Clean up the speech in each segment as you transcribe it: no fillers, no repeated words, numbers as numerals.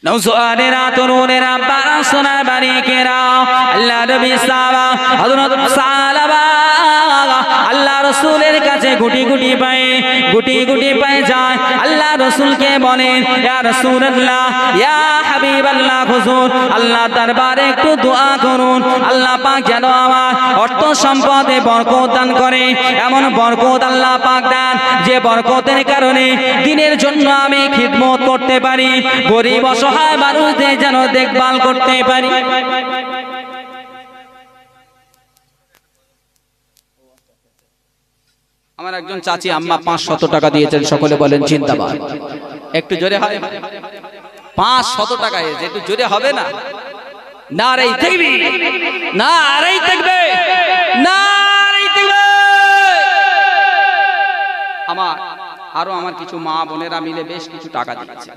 নওজোয়ানেরা তরুণেরা বারা সোনার বাড়িকেরা আল্লাহ নবী সাহাবা হযরত সাহাবা আল্লাহ রাসূলের কাছে গুটি গুটি পায়ে যায়। আল্লাহ রাসূলকে বলেন, ইয়া রাসূলুল্লাহ, ইয়া হাবিবাল্লাহ, হুজুর আল্লাহ দরবারে একটু দোয়া করুন, আল্লাহ পাক যেন আমার অর্থ সম্পদে বরকত দান করে, এমন বরকত আল্লাহ পাক দান যে বরকতের কারণে দিনের জন্য আমি খিদমত করতে পারি, গরিব অসহায় মানুষদের যেন দেখভাল করতে পারি। আমার একজন চাচি আম্মা 500 টাকা দিয়েছেন, সকলে বলেন জিন্দাবাদ। একটু জোরে হয়, 500 টাকা এসে একটু জোরে হবে না? নারে তাকবীর, নারে তাকবীর, নারে তাকবীর। আমার কিছু মা বোনেরা মিলে বেশ কিছু টাকা দিয়েছে।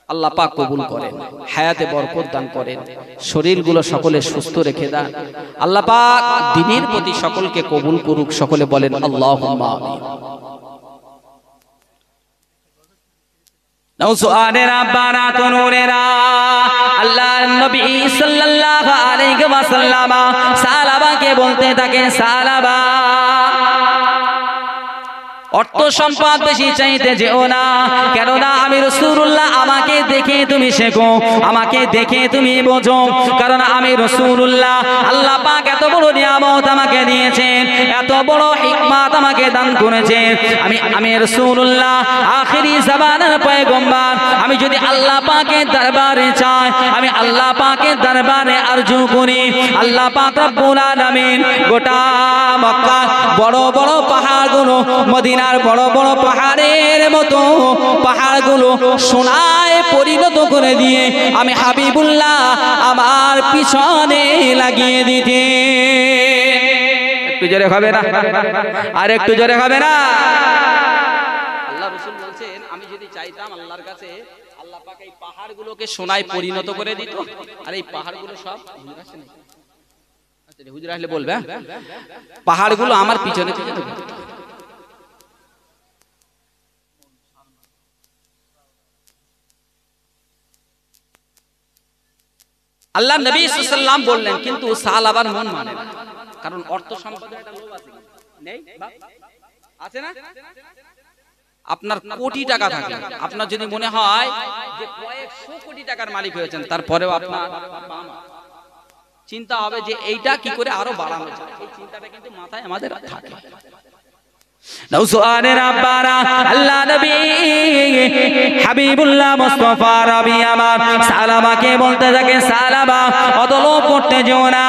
আল্লাহ পাক কবুল করেন, হায়াতে বরকত দান করেন, শরীরগুলো সকলে সুস্থ রেখে দেন। আল্লাহ পাক দ্বীনের প্রতি সকলকে কবুল করুক, সকলে বলেন আল্লাহুম্মা আমিন। নওজোয়ানেরা বারা তরুণেরা আল্লাহর নবী সাল্লাল্লাহু আলাইহি ওয়াসাল্লাম সাহাবাকে বলতে থাকেন, সাহাবা অর্থ সম্পদ বেশি চাইতে যেও না, কেননা আমি রাসূলুল্লাহ, আমাকে দেখে তুমি শেখো, আমাকে দেখে তুমি বোঝো, কারণ আমি রাসূলুল্লাহ। আল্লাহ পাক এত বড় নিয়ামত আমাকে দিয়েছেন, এত বড় হিকমত আমাকে দান করেছেন। আমি রাসূলুল্লাহ আখিরি জামানার পয়গম্বর। আমি যদি আল্লাহ পাকের দরবারে চাই, আমি আল্লাহ পাকের দরবারে আরজু করি, আল্লাহ পাক রব্বুল আলামিন গোটা মক্কা বড় বড় পাহাড়গুলো, মদিনার বড় বড় পাহাড়ের মতো পাহাড়গুলো সোনায় পরিণত করে দিয়ে আমি হাবিবুল্লাহ আমার পিছনে লাগিয়ে দিতে। একটু জোরে হবে না? আর একটু জোরে হবে না? আল্লাহ রাসূল বলছেন, আমি যদি চাইতাম আল্লাহর কাছে, আল্লাহ পাক এই পাহাড়গুলোকে সোনায় পরিণত করে দিত। আর এই পাহাড়গুলো সব হুজুর আসলে বলবে, পাহাড়গুলো আমার পিছনে পিছনে ঘুরত। আল্লাহ নবী সাল্লাল্লাহু আলাইহি ওয়াসাল্লাম বললেন, কিন্তু সাহাবার মন মানে না, কারণ অর্থ সম্পদের একটা লোভ আছে, নেই আছে না? আপনার কোটি টাকা থাকে, আপনার যদি মনে হয় যে কয়েকশো কোটি টাকার মালিক হয়েছেন, তারপরেও আপনার চিন্তা হবে যে এইটা কি করে আরো বাড়ানো যায়। এই চিন্তাটা কিন্তু মাথায় আমাদের থাকে। নওজোয়ানেরা বারা আল্লাহ নবী হাবিবুল্লাহ মুস্তাফা রবি আমার সালামাকে বলতে থাকে, সালামা অত লোভ করতে যেও না,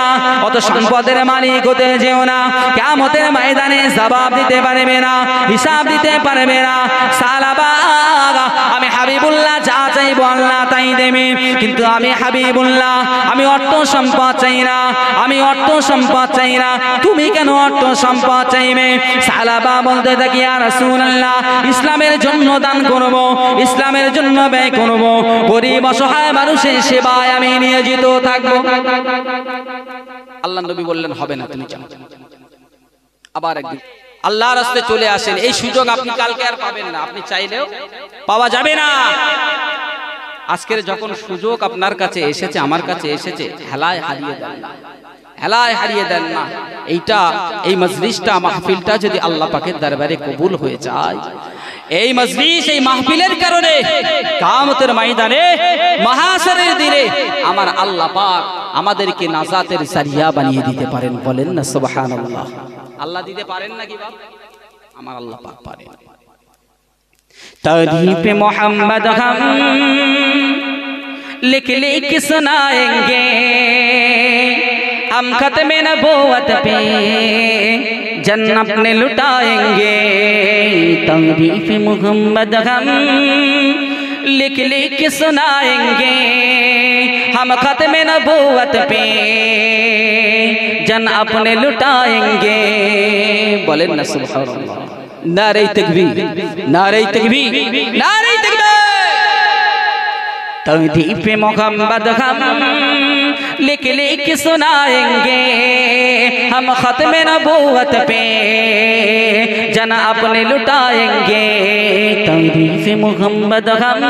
অত সম্পদের মালিক হতে যেও না, কিয়ামতের ময়দানে জবাব দিতে পারবে না, হিসাব দিতে পারবে না। সালামা আমি হাবিবুল্লাহ যা চাইবো আল্লাহ তাই দেবে, কিন্তু আমি হাবিবুল্লাহ, আমি অর্থ সম্পদ চাই না, আমি অর্থ সম্পদ চাই না, তুমি কেন অর্থ সম্পদ চাইবে? সালাবা বলতে থাকি, ইয়া রাসূলুল্লাহ, ইসলামের জন্য দান করব, ইসলামের জন্য ব্যয় করব, গরিব অসহায় মানুষের সেবায় আমি নিয়োজিত থাকব। আল্লাহ নবী বললেন, হবে না, তুমি যাও। আবার একদিন আল্লাহর রাস্তায় চলে আসেন, এই সুযোগ আপনি কালকে আর পাবেন না, আপনি চাইলেও পাওয়া যাবে না। আজকের যখন সুযোগ আপনার কাছে এসেছে, আমার কাছে এসেছে, হেলায় হারিয়ে দেন না, হেলায় হারিয়ে দেন না। এইটা, এই মজলিসটা, মাহফিলটা যদি আল্লাহ পাকের দরবারে কবুল হয়ে যায়, এই মজলিস, এই মাহফিলের কারণে কিয়ামতের ময়দানে, মাহশরের দিনে আমার আল্লাহ পাক আমাদেরকে নাজাতের জারিয়া বানিয়ে দিতে পারেন। বলেন না সুবহানাল্লাহ। আল্লাহ দিতে পারেন নাকি বাপ? আমার আল্লাহ পাক পারেন। तारीफ़ मोहम्मद हम लिख लिख सुनाएंगे, हम खत्म नबूवत पे जन अपने लुटाएंगे। तारीफ़ मोहम्मद हम लिख लिख सुनाएंगे, हम खत्म नबूवत पे जन अपने लुटाएंगे। बोले न सुभानअल्लाह। नारे तकबीर, नारे तकबीर, नारे तकबीर। तारीफ़ मोहम्मद हम लिख लिख सुनाएंगे, हम खत्म नबूवत पे जन अपने लुटाएंगे। तारीफ़ मोहम्मद हम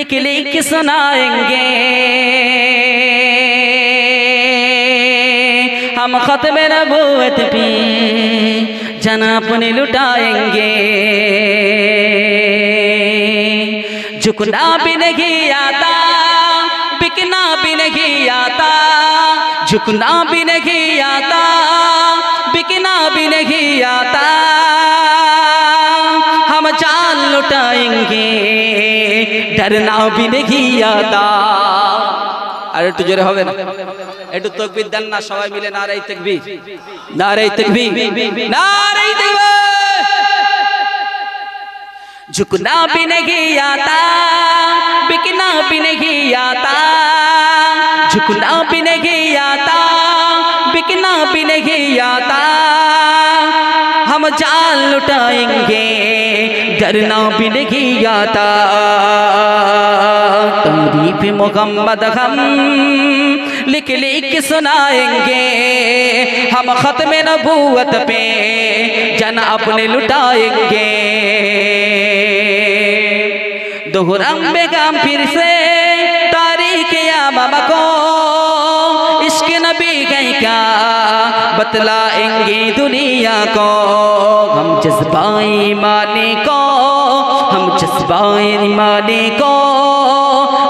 लिख लिख सुनाएंगे हम खत्म नबूवत पे जान अपने लुटाएंगे झुकना भी नहीं आता बिकना भी नहीं आता झुकना भी नहीं आता बिकना भी नहीं आता हम जान लुटाएंगे डरना भी नहीं आता আর একটু জোরে হবে না একটু তাকবীর দেন না সবাই মিলে নারায়ে তাকবীর নারায়ে তাকবীর নারায়ে তাকবীর झुकना भी नहीं आता बिकना भी नहीं आता झुकना भी नहीं आता बिकना भी नहीं आता हम जान लुटाएंगे डरना भी नहीं आता तारीफ मोहम्मद हम लिख लिख सुनाएंगे हम खत्म नबूवत पे जान अपने लुटाएंगे दोहराएंगे हम फिर से तारीख यामाम को इश्क नबी का क्या बतलाएंगे दुनिया को हम जज्बाए ईमानी को हम जज्बाए ईमानी को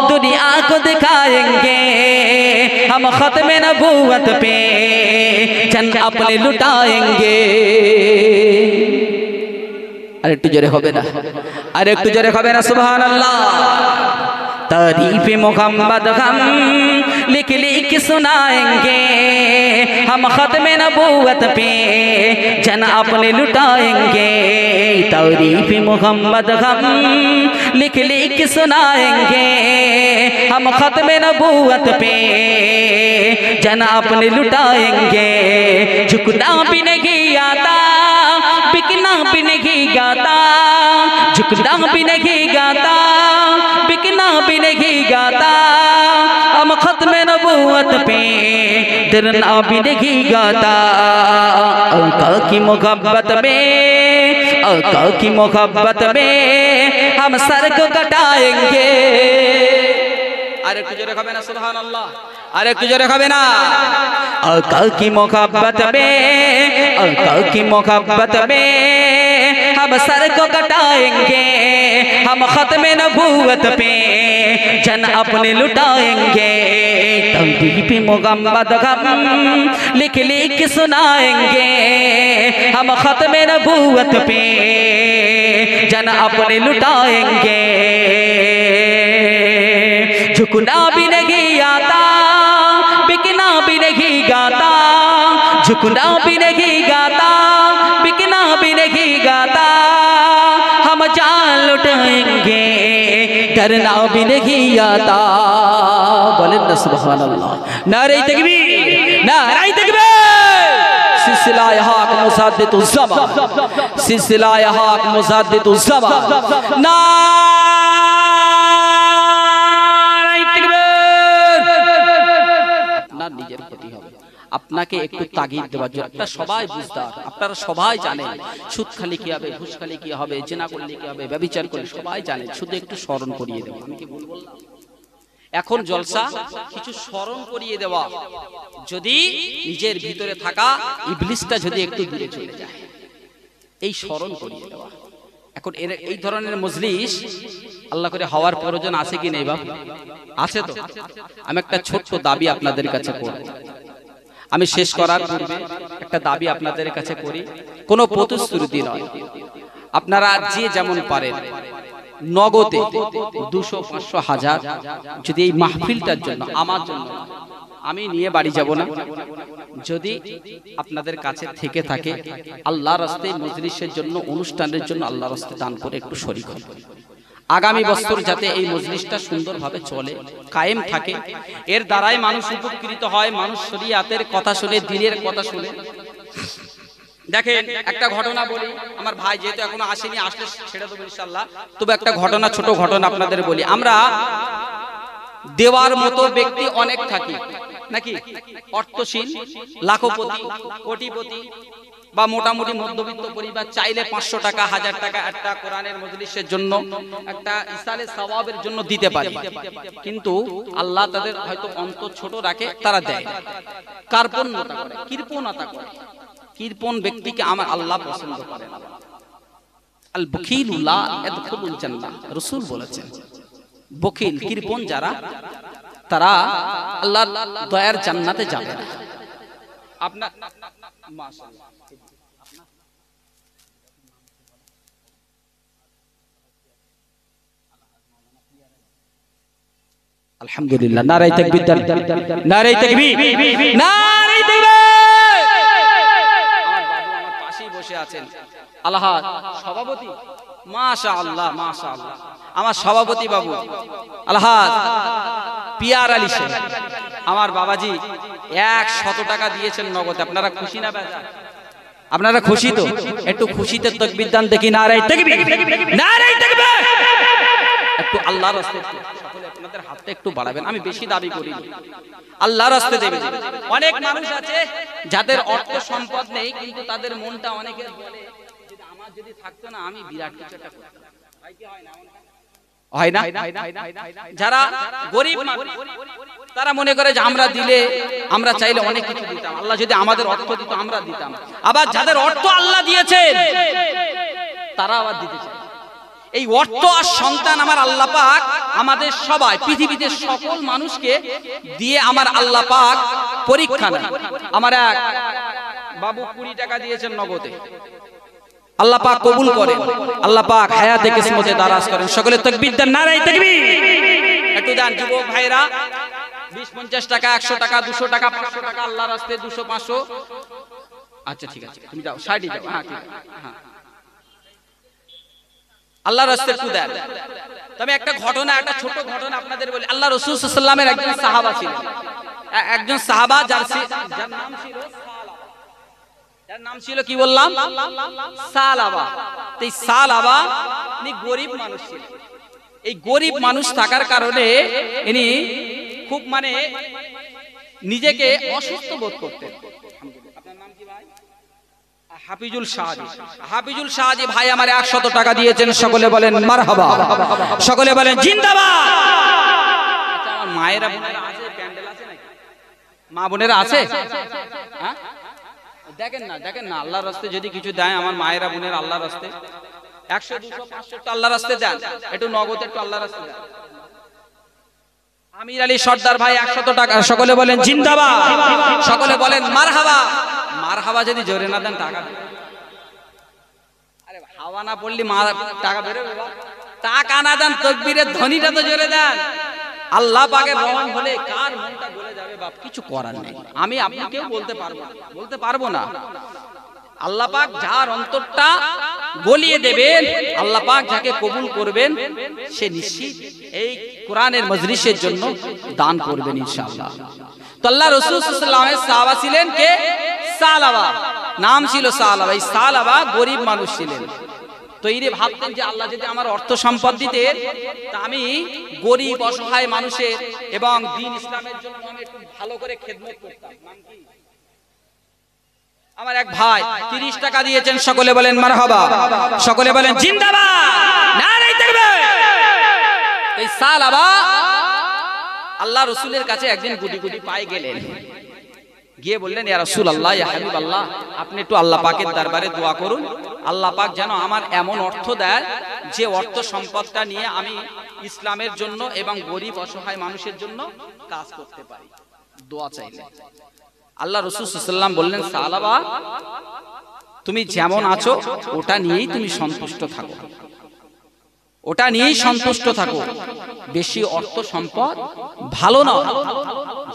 दुनिया को दिखाएंगे हम खत्म नबूवत पे जन अपने लुटाएंगे अरे একটু জোরে হবে না আরে একটু জোরে হবে না সুবহানাল্লাহ तारीफ मोहम्मद हम लिख लिख सुनाएंगे हम खत्म नबूवत पे जन अपने लुटाएंगे तारीफ मोहम्मद हम लिख लिख सुनाएंगे हम खत्म नबूवत पे जन अपने लुटाएंगे झुकना भी नहीं आता बिकना भी नहीं गाता झुकना भी नहीं गाता बिकना भी नहीं गाता हम खत्म नबूवत पे डरना भी नहीं गाता आका की मोहब्बत में आका की मोहब्बत में हम सर को कटाएंगे अरे कुछ रखा ना सुभान अल्लाह अरे कुछ रखा ना आका की मोहब्बत में आका की मोहब्बत में हम सर को कटाएंगे हम खत्म नबूवत पे जन अपने लुटाएंगे तारीफ मोहम्मद हम लिख लिख सुनाएंगे हम खत्म नबूवत पे जन अपने लुटाएंगे झुकना भी नहीं आता बिकना भी नहीं गाता झुकना भी नहीं गाता बिकना भी नहीं गाता हम जान लुटाएंगे डरना भी नहीं आता बोले ना सुभानअल्लाह नारे तकबीर नारे तकबीर सिलसिला हक मुसाद्दिदुल ज़मा सिलसिला हक मुसाद्दिदुल ज़मा नारे तकबीर ना নিজের প্রতি হবে আপনাকে একটু তাগিদ দেওয়ার জন্য আপনারা সবাই বুঝদার আপনারা সবাই জানেন সুদ খালি কি হবে ঘুষ খালি কি হবে জিনা করলে কি হবে ব্যভিচার করলে সবাই জানেন শুধু একটু স্মরণ করিয়ে দেব আমি কি ভুল বললাম এখন জলসা কিছু স্মরণ করিয়ে দেওয়া যদি নিজের ভিতরে থাকা ইবলিসটা যদি একটু দূরে চলে যায় এই স্মরণ করিয়ে দেওয়া এখন এই ধরনের মজলিস আল্লাহ করে হওয়ার প্রয়োজন আছে কি নেই বাপ আছে তো আমি একটা ছোট্ট দাবি আপনাদের কাছে করব আমি শেষ করার পূর্বে একটা দাবি আপনাদের কাছে করি কোনো প্রতিশ্রুতি নয় আপনারা যে যেমন পারেন নগদে 200 500 1000 যদি এই মাহফিলটার জন্য আমার জন্য আমি নিয়ে বাড়ি যাব না যদি আপনাদের কাছে থেকে থাকে আল্লাহর রাস্তায় মজলিসের জন্য অনুষ্ঠানের জন্য আল্লাহর রাস্তায় দান করে একটু শরীক হন আগামী বছর যাতে এই মজলিসটা সুন্দরভাবে চলে কায়েম থাকে এর দ্বারাই মানুষ উপকৃত হয় মানুষ শরীয়তের কথা শুনে দ্বীনের কথা শুনে দেখেন একটা ঘটনা বলি আমার ভাই যেহেতু এখনো আসেনি আসলে ছেড়ে দেব ইনশাআল্লাহ তবে একটা ঘটনা ছোট ঘটনা আপনাদের বলি আমরা দেওয়ার মতো ব্যক্তি অনেক থাকি নাকি অর্থশীল লাখপতি কোটিপতি বা মোটামুটি মধ্যবিত্ত পরিবার চাইলে 500 টাকা 1000 টাকা একটা কোরআনের মজলিসের জন্য একটা ইসালে সওয়াবের জন্য দিতে পারে, কিন্তু আল্লাহ তাদের হয়তো অন্তর ছোট রাখে, তারা দেয় কার্পণ্যতা করে, কৃপণতা করে। কৃপণ ব্যক্তিকে আমার আল্লাহ পছন্দ করে না। আল বখিলু লা ইয়াদখুলুল জান্নাহ, রাসূল বলেছেন বখিল কৃপণ যারা, তারা আল্লাহর দয়ার জান্নাতে যাবে না। আপনার মাশাআল্লাহ আলহামদুলিল্লাহ, নারায়ে তাকবীর, নারায়ে তাকবীর, নারায়ে তাকবীর। আমার বাবু আমার পাশেই বসে আছেন, আল্লাহ সভাপতি, মাশাআল্লাহ মাশাআল্লাহ, আমার সভাপতি বাবু আল্লাহ পিয়ার আলী শেখ, আমার বাবাজি 100 টাকা দিয়েছেন নগদ। আপনারা খুশি না বেজার? আপনারা খুশি তো? একটু খুশিতে তাকবীর দান দেখি, নারায়ে তাকবীর, নারায়ে তাকবীর। একটু আল্লাহর রাস্তায় সকলে আপনাদের হাতটা একটু বাড়াবেন, আমি বেশি দাবি করি না, আল্লাহর রাস্তায় দেবেন। অনেক মানুষ আছে যাদের অর্থ সম্পদ নেই, কিন্তু তাদের মনটা অনেকের বলে যে আমার যদি থাকতো না আমি বিরাট কিছু একটা করতাম। ভাই কি হয় না? হয় না? যারা গরিব মানুষ তারা মনে করে যে আমরা দিলে, আমরা চাইলে অনেক কিছু দিতাম, আল্লাহ যদি আমাদের অর্থ দিত আমরা দিতাম। আবার যাদের অর্থ আল্লাহ দিয়েছেন তারা আবার দিতে চায়। এই অর্থ আর সন্তান আমার আল্লাহ পাক আমাদের সবাই পৃথিবীতে সকল মানুষকে দিয়ে আমার আল্লাহ পাক পরীক্ষা নেন। আমার এক বাবু 20 টাকা দিয়েছেন নগদে, আল্লাহ পাক কবুল করেন, আল্লাহ পাক হায়াতে কিসমতে দারাজ করেন। সকলে তাকবীর দেন, নারায়ে তাকবীর। একটু দেন যুবক ভাইরা, 20-50 টাকা, 100 টাকা, 200 টাকা, 500 টাকা আল্লাহর রাস্তায়, 200-500। আচ্ছা ঠিক আছে, তুমি যাও সাইডে যাও। হ্যাঁ ঠিক আছে, হ্যাঁ আল্লাহর রাস্তায় একটু দেন। তবে একটা ঘটনা, একটা ছোট ঘটনা আপনাদের বলি। আল্লাহ রাসূল সাল্লাল্লাহু আলাইহি ওয়াসাল্লামের একজন সাহাবা ছিলেন, একজন সাহাবা যার নাম ছিল যার নাম ছিল কি বললাম? সালাবা। এই সালাবা ইনি গরিব মানুষ ছিলেন। এই গরিব মানুষ থাকার কারণে ইনি খুব মানে নিজেকে অসুস্থ বোধ করতেন। আপনার নাম কি ভাই? হাফিজুল শাহজি। হাফিজুল শাহজি ভাই আমার 100 টাকা দিয়েছেন, সকলে বলেন মারহাবা, সকলে বলেন জিন্দাবাদ। আচ্ছা আমার মায়েরা বোনেরা আছে, প্যান্ডেল আছে নাকি? মা বোনেরা আছে? হ্যাঁ দেখেন না, দেখেন না, আল্লাহর রাস্তায় যদি কিছু দেয় আমার মায়েরা বোনেরা আল্লাহর রাস্তায় 100, 200, 500 একটু আল্লাহর রাস্তায় দেন, একটু নগদ একটু আল্লাহর রাস্তায় দেন। আমির আলী সর্দার ভাই 100 টাকা, সকলে বলেন জিন্দাবাদ, সকলে বলেন মারহাবা। মারহাবা যদি জোরে না দেন টাকা, আরে হাওয়া না পড়লি টাকা বেরোবে? টাকা না দেন তাকবীরের ধ্বনিটা তো জোরে দেন। আল্লাহ পাকের রহম হলে কার মনটা গলে যাবে বাপ, কিছু করার নেই। আমি আপনাকেও বলতে পারবো না। আল্লাহ পাক যার অন্তরটা গলিয়ে দেবেন, আল্লাহ পাক যাকে কবুল করবেন, সে নিশ্চিত এই কোরআনের মজলিসের জন্য দান করবেন ইনশাআল্লাহ। তো আল্লাহ রাসূল সাল্লাল্লাহু আলাইহি ওয়াসাল্লামের সাহাবা ছিলেন কে? সালাবা, নাম ছিল সালাবা। এই সালাবা গরিব মানুষ ছিলেন। তো এর ভাবতেন যে আল্লাহ যদি আমার অর্থ সম্পদ দিতেন, তা আমি গরিব অসহায় মানুষের এবং দ্বীন ইসলামের জন্য আমি একটু ভালো করে খেদমত করতাম। নাম কি? আমার এক ভাই 30 টাকা দিয়েছেন, সকলে বলেন মারহাবা, সকলে বলেন জিন্দাবাদ, নারায়ে তাকবীর। এই সালাবা আল্লাহ রাসূলের কাছে একদিন গুটি গুটি পায়ে গেলেন, গিয়ে বললেন ইয়া রাসূলুল্লাহ, ইয়া হাবিবাল্লাহ, আপনি একটু আল্লাহ পাকের দরবারে দোয়া করুন, আল্লাহ পাক যেন আমার এমন অর্থ দেয় যে অর্থ সম্পদটা নিয়ে আমি ইসলামের জন্য এবং গরিব অসহায় মানুষের জন্য কাজ করতে পারি। দোয়া চাইলেন। আল্লাহ রাসূল সাল্লাল্লাহু আলাইহি ওয়াসাল্লাম বললেন, সালাবা তুমি যেমন আছো ওটা নিয়েই তুমি সন্তুষ্ট থাকো, ওটা নিয়েই সন্তুষ্ট থাকো। বেশি অর্থ সম্পদ ভালো না,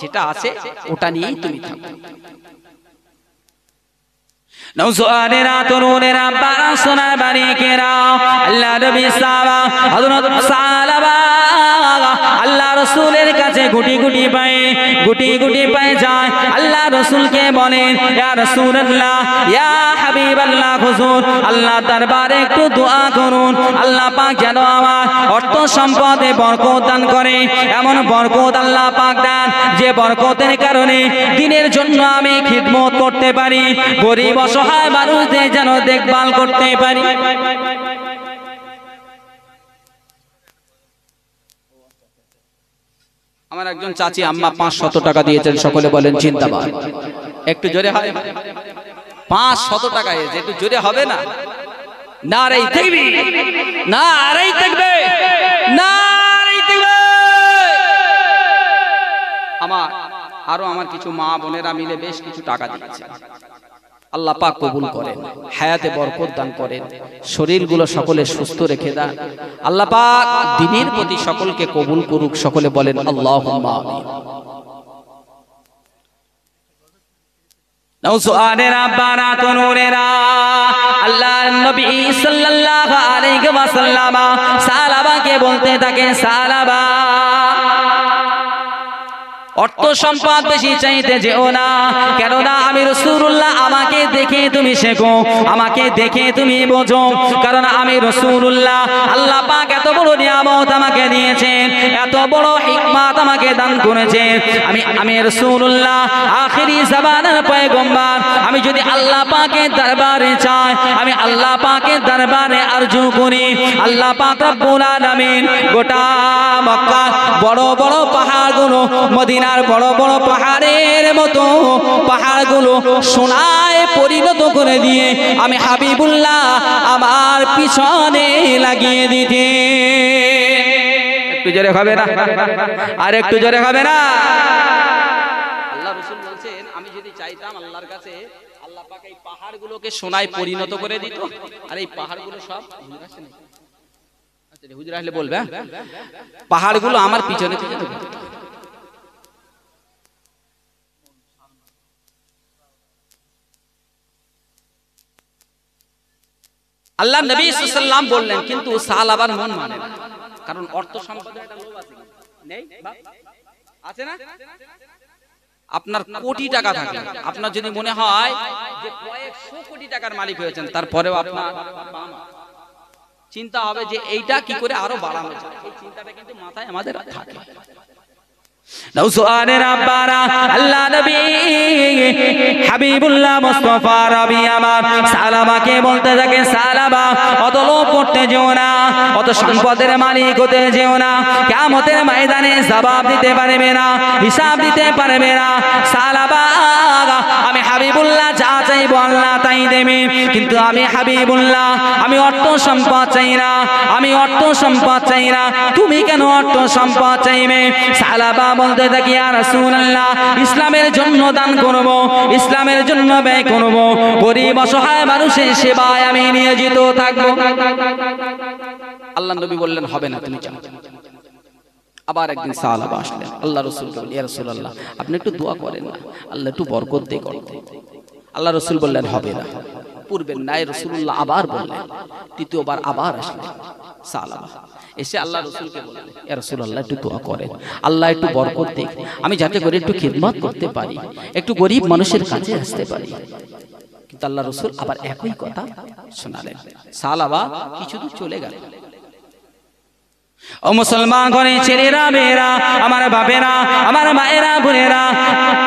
যেটা আছে ওটা নিয়েই তুমি থাকো। নওজোয়ানেরা তরুণেরা বারাসনা বারিকেরা আল্লাহ নবী সাহাবা হযরত সালাবা আল্লাহ রাসূলের কাছে গুটি গুটি পায়ে যায় আল্লাহ রাসূলকে বলেন ইয়া রাসূলুল্লাহ ইয়া হাবিবাল্লাহ হুজুর আল্লাহ দরবারে একটু দোয়া করুন আল্লাহ পাক যেন আমার অর্থ সম্পদে বরকত দান করে এমন বরকত আল্লাহ পাক দেন যে বরকতের কারণে দিনের জন্য আমি খিদমত করতে পারি গরিব অসহায় মানুষদের যেন দেখভাল করতে পারি আমার একজন চাচি আম্মা 500 টাকা দিয়েছেন সকলে বলেন জিন্দাবাদ একটু জোরে হয় 500 টাকা এসে একটু জোরে হবে না নারে তাকবীর নারে তাকবীর নারে তাকবীর আমার কিছু মা বোনেরা মিলে বেশ কিছু টাকা দিয়েছে আল্লাহ পাক কবুল করেন হায়াতে বরকত দান করেন শরীরগুলো সকলে সুস্থ রেখে দেন আল্লাহ পাক দ্বীনের প্রতি সকলকে কবুল করুক সকলে বলেন আল্লাহুম্মা আমিন নওসুআনেরা বারাত নূরেরা আল্লাহর নবী সাল্লাল্লাহু আলাইহি ওয়াসাল্লাম সাহাবাকে বলতে থাকেন সাহাবা অর্থ সম্পদ বেশি চাইতে যেও না কেননা আমি রাসূলুল্লাহ আমাকে দেখে তুমি শেখো আমাকে দেখে তুমি বোঝো কারণ আমি রাসূলুল্লাহ আল্লাহ পাক এত বড় নিয়ামত আমাকে দিয়েছেন এত বড় হিকমত আমাকে দান করেছেন আমি রাসূলুল্লাহ আখেরি জামানার পয়গম্বর আমি যদি আল্লাহ পাকের দরবারে চাই আমি আল্লাহ পাকের দরবারে আরজু করি আল্লাহ পাক রব্বুল আলামিন গোটা মক্কা বড় বড় পাহাড়গুলো মদিনার বড় বড় পাহাড়ের মতো পাহাড়গুলো সোনায় পরিণত করে দিয়ে আমি হাবিবুল্লাহ আমার পিছনে লাগিয়ে দিতে একটু জোরে হবে না আর একটু জোরে হবে না আল্লাহ রাসূল বলছেন আমি যদি চাইতাম আল্লাহর কাছে আল্লাহ পাক এই পাহাড়গুলোকে সোনায় পরিণত করে দিত আর এই পাহাড়গুলো সব হুজুর আসলে বলবে পাহাড়গুলো আমার পিছনে পিছনে আল্লাহ নবী সাল্লাল্লাহু আলাইহি ওয়াসাল্লাম বললেন কিন্তু সাহাবার মন মানে না কারণ অর্থ সম্পদের একটা লোভ আছে নেই আছে না আপনার কোটি টাকা থাকে আপনার যদি মনে হয় যে কয়েকশো কোটি টাকার মালিক হয়েছেন তারপরেও আপনার চিন্তা হবে যে এইটা কি করে আরো বাড়ানো যায় এই চিন্তাটা কিন্তু মাথায় আমাদের থাকে নওসুআনেরা বারা আল্লাহ নবী হাবিবুল্লাহ মুস্তাফা রবি আমার সাহাবাকে বলতে থাকে সাহাবা অত লোভ করতে যেও না অত সম্পদের মালিক হতে যেও না কিয়ামতের ময়দানে জবাব দিতে পারবে না হিসাব দিতে পারবে না সাহাবা আমি হাবিবুল্লাহ যা চাইবো আল্লাহ তাই দেবে কিন্তু আমি হাবিবুল্লাহ আমি অর্থ সম্পদ চাই না আমি অর্থ সম্পদ চাই না তুমি কেন অর্থ সম্পদ চাইবে সাহাবা বলতে থাকি ইয়া রাসূলুল্লাহ ইসলামের জন্য দান করব ইসলামের জন্য ব্যয় করব গরিব অসহায় মানুষের সেবায় আমি নিয়োজিত থাকব আল্লাহ নবী বললেন হবে না তুমি যাও আবার একদিন সাহাবা আসলেন আল্লাহ রাসূলকে বললেন ইয়া রাসূলুল্লাহ আপনি একটু দোয়া করেন না আল্লাহ একটু বরকত দে করতে আল্লাহ রাসূল বললেন হবে না পূর্বের নাই রাসূলুল্লাহ আবার বললেন তৃতীয়বার আবার আসলেন সাহাবা এসে আল্লাহ রাসূলকে বললেন ইয়া রাসূলুল্লাহ একটু দোয়া করেন আল্লাহ একটু বরকত দেন আমি যাতে করে একটু খিদমত করতে পারি একটু গরিব মানুষের কাছে আসতে পারি কিন্তু আল্লাহ রাসূল আবার একই কথা শোনালেন সাহাবা কিছু দূর চলে গেল ও মুসলমান ঘরে ছেলেরা মেয়েরা আমার বাপেরা আমার মায়েরা বোনেরা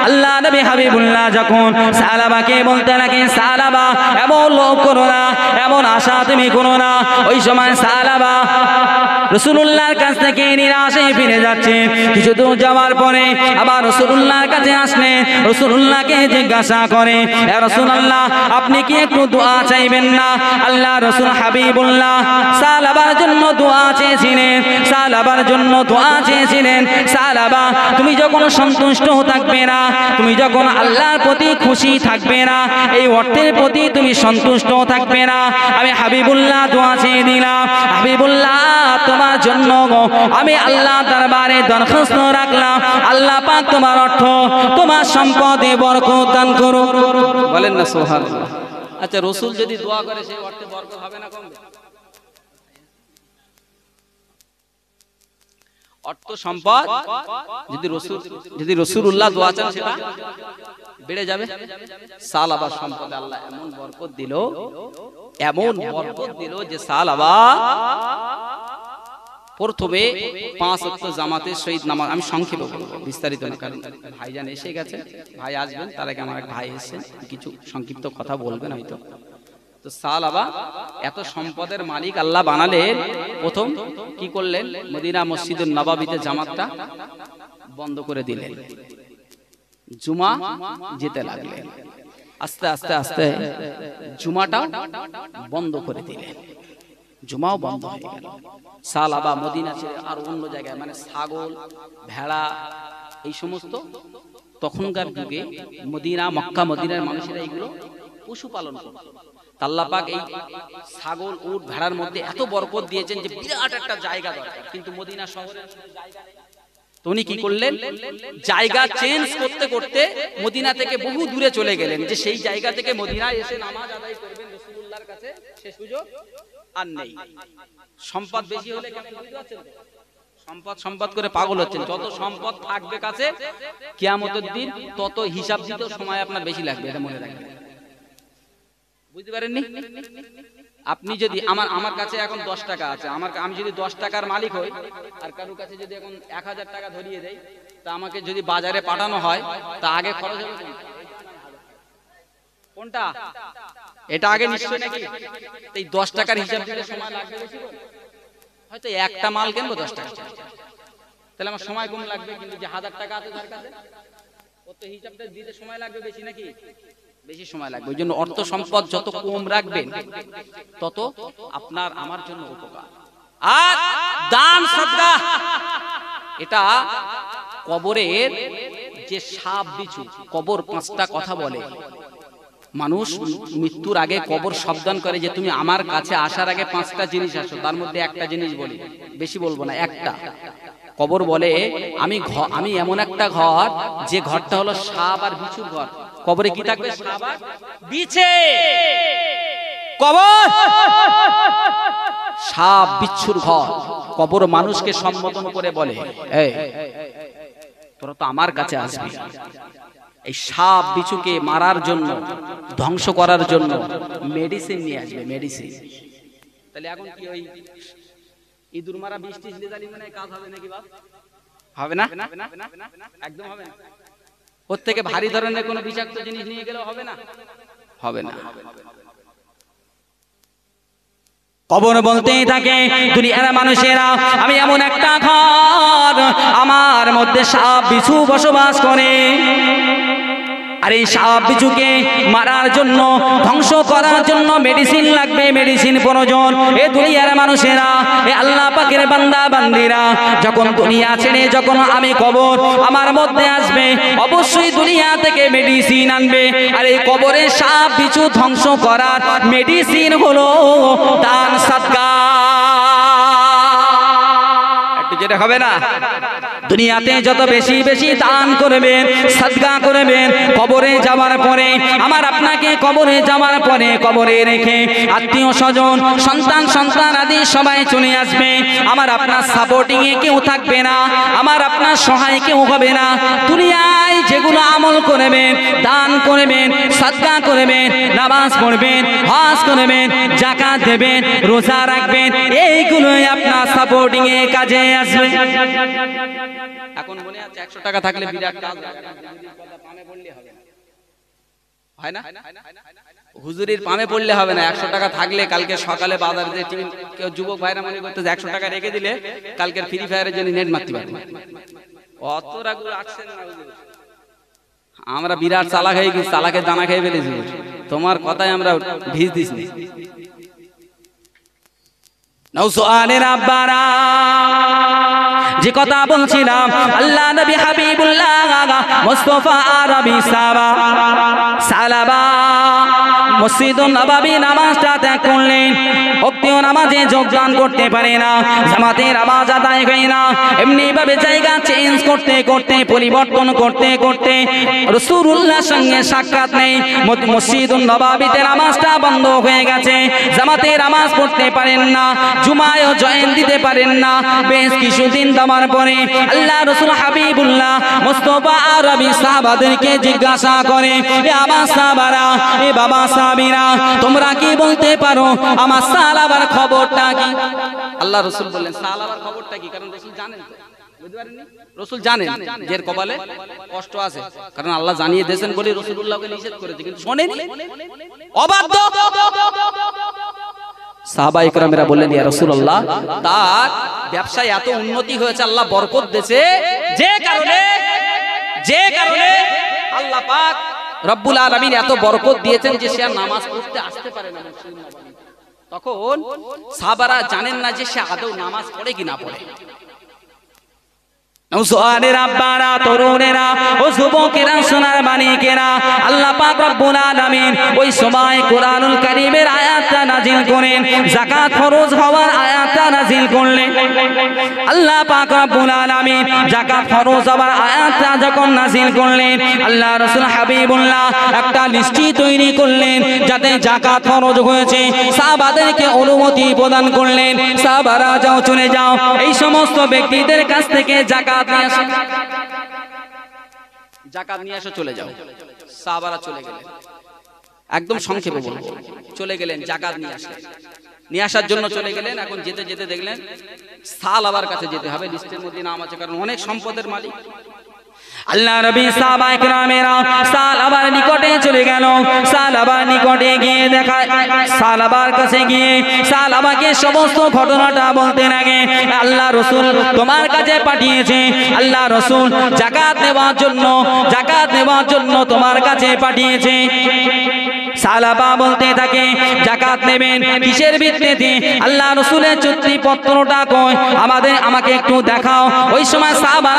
আল্লাহ নবী হাবিবুল্লাহ যখন সাহাবাকে বলতে লাগে সাহাবা এমন লোভ করো না এমন আশা তুমি করো না ওই সময় সাহাবা রাসূলুল্লাহর কাছ থেকে নিরাশে ফিরে যাচ্ছে কিছু দূর যাওয়ার পরে আবার রাসূলুল্লাহর কাছে আসলে রাসূলুল্লাহকে জিজ্ঞাসা করে ইয়া রাসূলুল্লাহ আপনি কি একটু দোয়া চাইবেন না আল্লাহ রাসূল হাবিবুল্লাহ সাহাবার জন্য দোয়া চেয়েছিলেন সাহাবার জন্য দোয়া চেয়েছিলেন সাহাবা তুমি যখন সন্তুষ্ট থাকবে না তুমি যখন আল্লাহর প্রতি খুশি থাকবে না এই অর্থের প্রতি তুমি সন্তুষ্ট থাকবে না আমি হাবিবুল্লাহ দোয়া চেয়ে দিলাম হাবিবুল্লাহ তোমার জন্য আমি আল্লাহ দরবারে দরখাস্ত রাখলাম আল্লাহ পাক তোমার অর্থ তোমার সম্পদে বরকত দান করুন বলেন না সুবহানাল্লাহ আচ্ছা রাসূল যদি দোয়া করে সেই অর্থে বরকত হবে না কমবে অর্থ সম্পদ যদি রাসূলুল্লাহ দোয়া চান সেটা বেড়ে যাবে। সালাবার সম্পদে আল্লাহ এমন বরকত দিল যে সালাবা প্রথমে 5 ওয়াক্ত জামাতে শহীদ নামাজ, আমি সংক্ষেপে বলবো বিস্তারিত না, কারণ ভাইজান এসে গেছে, ভাই আসবেন, তার আগে আমার এক ভাই এসেছেন, কিছু সংক্ষিপ্ত কথা বলবেন হয়তো। তো সালাবা এত সম্পদের মালিক আল্লাহ বানালেন, প্রথম কি করলেন, মদিনা মসজিদুন নববীতে জামাতটা বন্ধ করে দিলেন, জুমা যেতে লাগলেন, আস্তে আস্তে আস্তে জুমাটাও বন্ধ করে দিলেন, জুমাও বন্ধ হয়ে গেল। সালাবা মদিনা ছেড়ে আর অন্য জায়গায়, মানে ছাগল ভেড়া এই সমস্ত তখনকার যুগে মদিনা মক্কা মদিনার মানুষেরা এইগুলো পশুপালন করত। আল্লাহ পাক এই ছাগল উট ভেড়ার মধ্যে এত বরকত দিয়েছেন যে বিরাট একটা জায়গা দরকার, কিন্তু মদিনা শহরে জায়গা নেই। তো উনি কি করলেন, জায়গা চেঞ্জ করতে করতে মদিনা থেকে বহু দূরে চলে গেলেন, যে সেই জায়গা থেকে মদিনায় এসে নামাজ আদায় করবেন রাসূলুল্লাহর কাছে, সে সুযোগ আর নেই। সম্পদ বেশি হলে কেমন বুঝতে পারছেন, সম্পদ করে পাগল হচ্ছেন। যত সম্পদ থাকবে কাছে কিয়ামতের দিন তত হিসাব দিতে সময় আপনার বেশি লাগবে, এটা মনে রাখবেন। বুঝতে পারেননি? আপনি যদি আমার কাছে এখন 10 টাকা আছে, আমি যদি 10 টাকার মালিক হই, আর কারোর কাছে যদি এখন 1000 টাকা ধরিয়ে দেই, তা আমাকে যদি বাজারে পাঠানো হয়, তা আগে খরচ হবে কোনটা? এটা আগে নিশ্চয় নাকি? এই 10 টাকার হিসাব দিতে সময় লাগবে বেশি, হয়তো একটা মাল কিনবো 10 টাকা, তাহলে আমার সময় কম লাগবে, কিন্তু যে 1000 টাকা আছে তার কাছে কত হিসাবটা দিতে সময় লাগবে বেশি নাকি? বেশি সময় লাগবে। ওই জন্য অর্থ সম্পদ যত কম রাখবেন তত আপনার আমার জন্য উপকার। আর দান সাদকা, এটা কবরের যে সাপ বিছু, কবর 5টা কথা বলে। মানুষ মৃত্যুর আগে কবর সাবধান করে যে তুমি আমার কাছে আসার আগে 5টা জিনিস আসো, তার মধ্যে একটা জিনিস বলি, বেশি বলবো না, একটা। কবর বলে আমি এমন একটা ঘর, যে ঘরটা হলো সাপ আর বিছুর ঘর। কবরে কি থাকবে? সাপ আর বিছে। কবর সাপ বিচ্ছুর ঘর। কবর মানুষকে সম্বোধন করে বলে, এই তোরা তো আমার কাছে আসবি। এই সাপ বিছুকে মারার জন্য, ধ্বংস করার জন্য মেডিসিন নিয়ে আসবে, মেডিসিন। তাহলে এখন কি ওই ইঁদুর মারা বৃষ্টি দিলে মানে কাজ হবে নাকি? বাপ হবে না, একদম হবে না। ওর থেকে ভারী ধরনের কোনো বিষাক্ত জিনিস নিয়ে গেলেও হবে না, হবে না। কবর বলতেই থাকে দুনিয়ার মানুষেরা, আমি এমন একটা ঘর, আমার মধ্যে সাপ বিছু বসবাস করে। আর এই সাপ বিছুকে মারার জন্য, ধ্বংস করার জন্য মেডিসিন লাগবে, মেডিসিন প্রয়োজন। এ দুনিয়ার মানুষেরা, এ আল্লাহ পাকের বান্দা বান্দিরা, যখন দুনিয়া ছেড়ে যখন আমি কবর আমার মধ্যে আসবে, অবশ্যই দুনিয়া থেকে মেডিসিন আনবে। আর এই কবরে সাপ বিছু ধ্বংস করার মেডিসিন হলো দান সাদকা। একটু যেটা হবে না, দুনিয়াতে যত বেশি বেশি দান করবেন, সাদকা করবেন, কবরে যাওয়ার পরে আমার আপনাকে কবরে যাওয়ার পরে কবরে রেখে আত্মীয় স্বজন সন্তান আদি সবাই চলে আসবে। আমার আপনার সাপোর্টিং এ কেউ থাকবে না, আমার আপনার সহায় কেউ হবে না। দুনিয়ায় যেগুলো আমল করবেন, দান করবেন, সাদকা করবেন, নামাজ পড়বেন, হজ করবেন, যাকাত দেবেন, রোজা রাখবেন, এইগুলোই আপনার সাপোর্টিং এ কাজে আসবে। এখন মনে আছে 100 টাকা থাকলে বিরাট কাজ হয় না? হুজুরির পামে পড়লে হবে না, 100 টাকা থাকলে কালকে সকালে বাজারে যে কেউ যুবক ভাইরা মনে করতে 100 টাকা রেখে দিলে কালকের ফ্রি ফায়ারের জন্য নেট মারতে পারবে। অত রাগ রাখছেন না হুজুর, আমরা বিরাট চালাক হয়ে গেছি, চালাকের দানা খেয়ে ফেলেছি। তোমার কথায় আমরা ভিজ দিছি। নওসোয়ালের আব্বারা, যে কথা বলছিলাম, আল্লাহ নবী হাবিবুল্লাহ মুস্তাফা আরবি সালাবা মসজিদুন নববী নামাজটা ত্যাগ করলেন। ভক্তি নামাজে যোগদান করতে পারে না, জামাতের নামাজ আদায় হয় না, এমনি ভাবে জায়গা চেঞ্জ করতে করতে পরিবর্তন করতে করতে রাসূলুল্লাহর সঙ্গে সাক্ষাৎ নেই। মসজিদুন নববীতে নামাজটা বন্ধ হয়ে গেছে, জামাতে নামাজ পড়তে পারেন না, জুমায়ও জয়েন দিতে পারেন না। বেশ কিছুদিন দমার পরে আল্লাহ রাসূল হাবিবুল্লাহ মুস্তাফা আরবি সাহাবাদেরকে জিজ্ঞাসা করে, এ আমার সাহাবারা, এ বাবা সাহাবীরা, তোমরা কি বলতে পারো আমার সালাবার খবরটা কি? আল্লাহ রসুল বললেন সালাবার খবরটা কি? কারণ রসুল জানেন তো, বুঝতে পারেননি? রসুল জানেন যে এর কপালে কষ্ট আছে, কারণ আল্লাহ জানিয়ে দিয়েছেন বলে রাসূলুল্লাহকে নিষেধ করেছে, কিন্তু শোনেনি, অবাধ্য। সাহাবায়ে কেরামেরা বললেন, ইয়া রাসূলুল্লাহ, তার ব্যবসায় এত উন্নতি হয়েছে, আল্লাহ বরকত দিয়েছে, যে কারণে আল্লাহ পাক রব্বুল আলামিন এত বরকত দিয়েছেন যে সে আর নামাজ পড়তে আসতে পারে না মসজিদে নববীতে। তখন সাহাবারা জানেন না যে সে আদৌ নামাজ পড়ে কি না পড়ে। নওজোয়ানের আব্বারা, তরুণেরা ও যুবকেরা, সোনার মানিকেরা, আল্লাহ পাক রব্বুল আলামিন ওই সময় কোরআনুল কারীমের আয়াতটা নাজিল করেন, যাকাত ফরজ হওয়ার আয়াতটা নাজিল করলেন। আল্লাহ পাক রব্বুল আলামিন যাকাত ফরজ হওয়ার আয়াতটা যখন নাজিল করলেন, আল্লাহ রাসূল হাবিবুল্লাহ একটা লিস্টি তৈরি করলেন, যাতে যাকাত ফরজ হয়েছে সাহাবাদেরকে অনুমতি প্রদান করলেন, সাহাবারা যাও, চলে যাও, এই সমস্ত ব্যক্তিদের কাছ থেকে যাকাত যাকাত নিয়ে এসো, চলে যাও। সাহাবারা চলে গেলেন, একদম সংক্ষেপে বলবো, চলে গেলেন যাকাত নিয়ে আসলেন, নিয়ে আসার জন্য চলে গেলেন। এখন যেতে যেতে দেখলেন সালাবার কাছে যেতে হবে, লিস্টের মধ্যে নাম আছে, কারণ অনেক সম্পদের মালিক। আল্লাহ নবী সাহাবায়ে কেরামেরা সালাবার নিকটে চলে গেল, সালাবার নিকটে গিয়ে দেখায়, সালাবার কাছে গিয়ে সালাবাকে সমস্ত ঘটনাটা বলতে লাগে, আল্লাহ রাসূল তোমার কাছে পাঠিয়েছে, আল্লাহ রাসূল যাকাত নেওয়ার জন্য তোমার কাছে পাঠিয়েছে। সালাবা বলতে থাকে, যাকাত নেবেন কিসের ভিত্তিতে? আল্লাহ রাসূলের চুক্তি পত্রটা কই, আমাকে একটু দেখাও। ওই সময় সাহাবা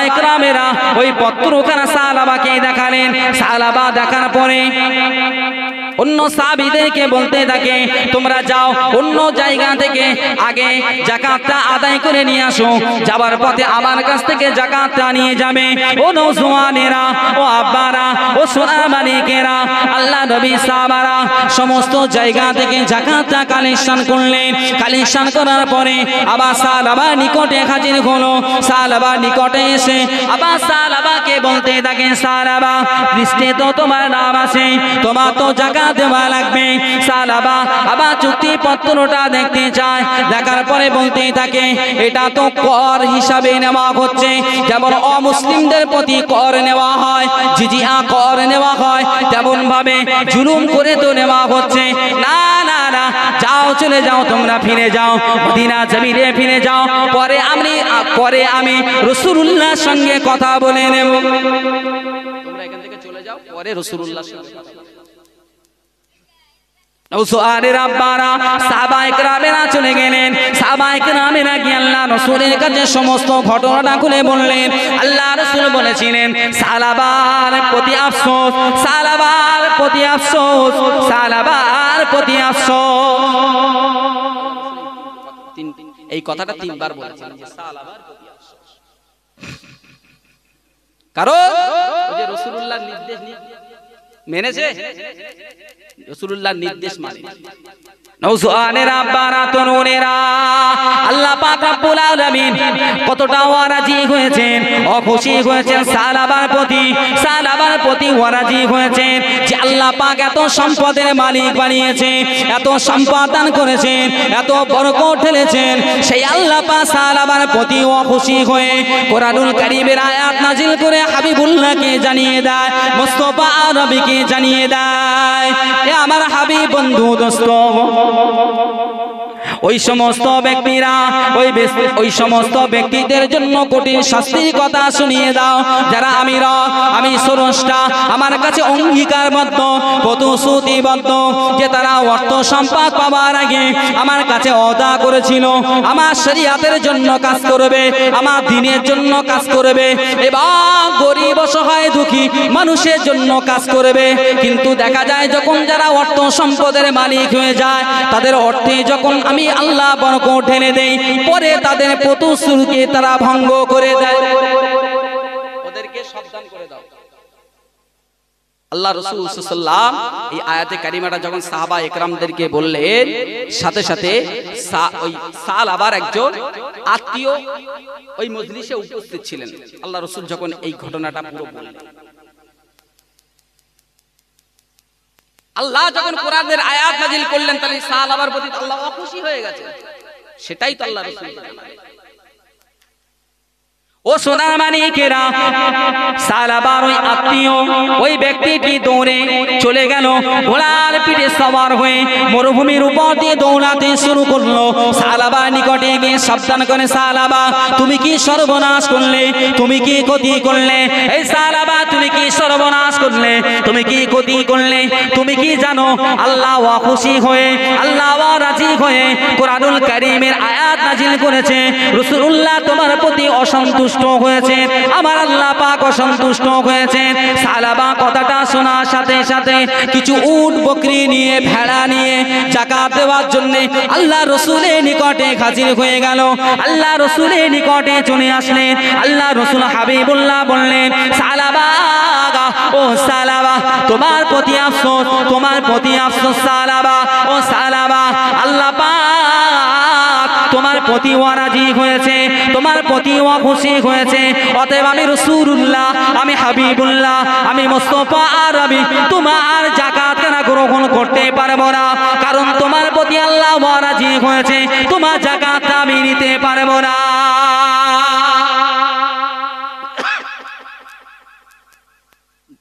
ইকরামেরা ওই পত্রখানা সালাবাকে দেখালেন। সালাবা দেখার পরে অন্য সাহাবীদেরকে বলতে থাকে, তোমরা যাও অন্য জায়গা থেকে আগে যাকাতটা আদায় করে নিয়ে আসো, যাবার পথে আমার কাছ থেকে যাকাতটা নিয়ে যাবে। ও নওজোয়ানেরা, ও আব্বারা, ও সোনার মালিকেরা, আল্লাহ নবী সাহাবারা সমস্ত জায়গা থেকে যাকাতটা কালেকশন করলেন। কালেকশন করার পরে আবার সালাবা নিকটে হাজির হলো। সালাবা নিকটে এসে আবার সালাবাকে বলতে থাকে, সালাবা লিস্টে তো তোমার নাম আছে, তোমার তো যাকাত দেওয়া লাগবে। সালাবা আবার চুক্তি পত্রটা দেখতে চায়, দেখার পরে বলতে থাকে, এটা তো কর হিসাবে নেওয়া হচ্ছে, যেমন অমুসলিমদের প্রতি কর নেওয়া হয়, জিজিয়া কর নেওয়া হয়, তেমন ভাবে জুলুম করে তো নেওয়া হচ্ছে না। না না, যাও, চলে যাও, তোমরা ফিরে যাও, মদিনা জমিনে ফিরে যাও, পরে আমি রাসূলুল্লাহর সঙ্গে কথা বলে নেব। তোমরা এখান থেকে চলে যাও, পরে রাসূলুল্লাহর সঙ্গে নওজোয়ানের আব্বারা, সাহাবায়ে কেরামেরা চলে গেলেন। সাহাবায়ে কেরামেরা গিয়ে আল্লাহ রাসূলের কাছে সমস্ত ঘটনাটা খুলে বললেন। আল্লাহ রাসূল বলেছিলেন, সালাবার প্রতি আফসোস, সালাবার প্রতি আফসোস, সালাবার প্রতি আফসোস। এই কথাটা তিনবার বলেছেন যে সালাবার প্রতি আফসোস, কারণ ওই যে রাসূলুল্লাহর নির্দেশ মেনেছে, রাসূলুল্লাহর নির্দেশ মানে। নওজোয়ানের আব্বারা, তরুণেরা, আল্লাহ পাক রব্বুল আলামিন কতটা ওয়ারাজি হয়েছেন, অখুশি হয়েছেন সালাবার প্রতি ওয়ারাজি হয়েছেন যে আল্লাহ পাক এত সম্পদের মালিক বানিয়েছে, এত সম্পদ দান করেছেন, এত বরকত ঢেলেছেন। সেই আল্লাহ পাক সালাবার প্রতি অখুশি হয়ে কোরআনুল কারীমের আয়াত নাজিল করে হাবিবুল্লাহকে জানিয়ে দেয়, মুস্তাফা আরবিকে জানিয়ে দেয়, এ আমার হাবিব বন্ধু দোস্ত, ওই সমস্ত ব্যক্তিরা ওই সমস্ত ব্যক্তিদের জন্য কঠিন শাস্তির কথা শুনিয়ে দাও যারা আমি স্রষ্টা আমার কাছে অঙ্গীকারবদ্ধ প্রতিশ্রুতিবদ্ধ যে তারা অর্থ সম্পদ পাওয়ার আগে আমার কাছে ওয়াদা করেছিল আমার শরীয়তের জন্য কাজ করবে, আমার দ্বীনের জন্য কাজ করবে এবং গরিব অসহায় দুঃখী মানুষের জন্য কাজ করবে। কিন্তু দেখা যায় যখন যারা অর্থ সম্পদের মালিক হয়ে যায় তাদের অর্থে যখন আমি আল্লাহ বরকত ঢেলে দেই পরে তাদের প্রতিশ্রুতি তারা ভঙ্গ করে দেয়। ওদেরকে সাবধান করে দাও। আল্লাহ রাসূল সাল্লাল্লাহু আলাইহি ওয়াসাল্লাম এই আয়াতে কারিমাটা যখন সাহাবা একরামদেরকে বললেন সাথে সাথে ওই সালাবার একজন আত্মীয় ওই মজলিসে উপস্থিত ছিলেন। আল্লাহ রাসূল যখন এই ঘটনাটা পুরো বললেন, আল্লাহ যখন কোরআনের আয়াত নাযিল করলেন তাহলে সালাবার প্রতি আল্লাহ অখুশি হয়ে গেছে। সেটাই তো আল্লাহ রাসূল ও সোনার মানিকেরা, সালাবার ওই আত্মীয় ওই ব্যক্তিটি দৌড়ে চলে গেল, ঘোড়ার পিঠে সওয়ার হয়ে মরুভূমির উপর দিয়ে দৌড়াতে শুরু করলো। সালাবার নিকটে গিয়ে সাবধান করে, সালাবা তুমি কি সর্বনাশ করলে, তুমি কি ক্ষতি করলে? এই সালাবা তুমি কি সর্বনাশ করলে, তুমি কি ক্ষতি করলে? তুমি কি জানো আল্লাহ খুশি হয়ে আল্লাহ রাজি হয়ে কোরআনুল কারীমের আয়াত নাজিল করেছে, রাসূলুল্লাহ তোমার প্রতি অসন্তুষ্ট হয়েছে, আমার আল্লাহ পাক অসন্তুষ্ট হয়েছে। সালাবা কথাটা শোনার সাথে সাথে কিছু উট বকরি নিয়ে ভেড়া নিয়ে যাকাত দেওয়ার জন্য আল্লাহ রাসূলের নিকটে হাজির হয়ে গেল। আল্লাহ রাসূলের নিকটে চলে আসলেন। আল্লাহ রাসূল হাবিবুল্লাহ বললেন, সালাবা ও সালাবা তোমার প্রতি আফসোস, তোমার প্রতি আফসোস সালাবা ও সালাবা, আল্লাহ পাক তোমার প্রতি রাজি হয়েছে, তোমার প্রতি খুশি হয়েছে। অতএব আমি রাসূলুল্লাহ, আমি হাবিবুল্লাহ, আমি মুস্তাফা আরবি তোমার যাকাত কেন গ্রহণ করতে পারবো না, কারণ তোমার প্রতি আল্লাহ রাজি হয়েছে, তোমার যাকাত আমি নিতে পারবো না।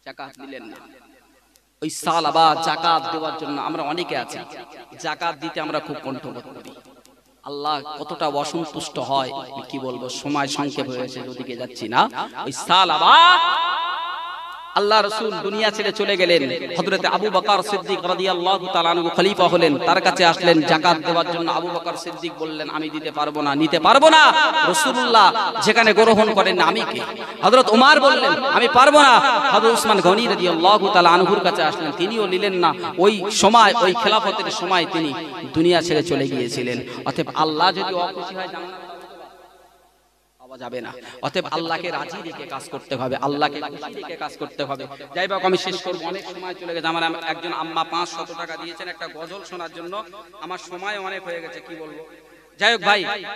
যাকাত দিলেন না। ওই সালাবা যাকাত দেওয়ার জন্য আমরা অনেকে আছি, যাকাত দিতে আমরা খুব কণ্ঠবোধ করি। আল্লাহ কতটা অসন্তুষ্ট হয় কি বলবো, সময় সংক্ষেপ হয়েছে ওদিকে যাচ্ছি না। ওই সালাবা আল্লাহ রাসূল দুনিয়া ছেড়ে চলে গেলেন, হযরতে আবু বকর সিদ্দিক রাদিয়াল্লাহু তাআলা আনহু খলিফা হলেন, তার কাছে আসলেন যাকাত দেওয়ার জন্য। আবু বকর সিদ্দিক বললেন আমি দিতে পারবো না, নিতে পারবো না। রাসূলুল্লাহ যেখানে গ্রহণ করেন না আমি কে? হযরত ওমর বললেন আমি পারবো না। হযরত উসমান গনি রাদিয়াল্লাহু তাআলা আনহুর কাছে আসলেন, তিনিও নিলেন না। ওই সময় ওই খেলাফতের সময় তিনি দুনিয়া ছেড়ে চলে গিয়েছিলেন। অতএব আল্লাহ যদি অখুশি হয় যাবে না। অতএব আল্লাহকে রাজি রেখে কাজ করতে হবে, আল্লাহকে খুশি রেখে কাজ করতে হবে। যাই হোক আমি শেষ করবো, অনেক সময় চলে গেছে। আমার একজন আম্মা 500 টাকা দিয়েছেন একটা গজল শোনার জন্য, আমার সময় অনেক হয়ে গেছে, কি বলবো। যাই হোক ভাই।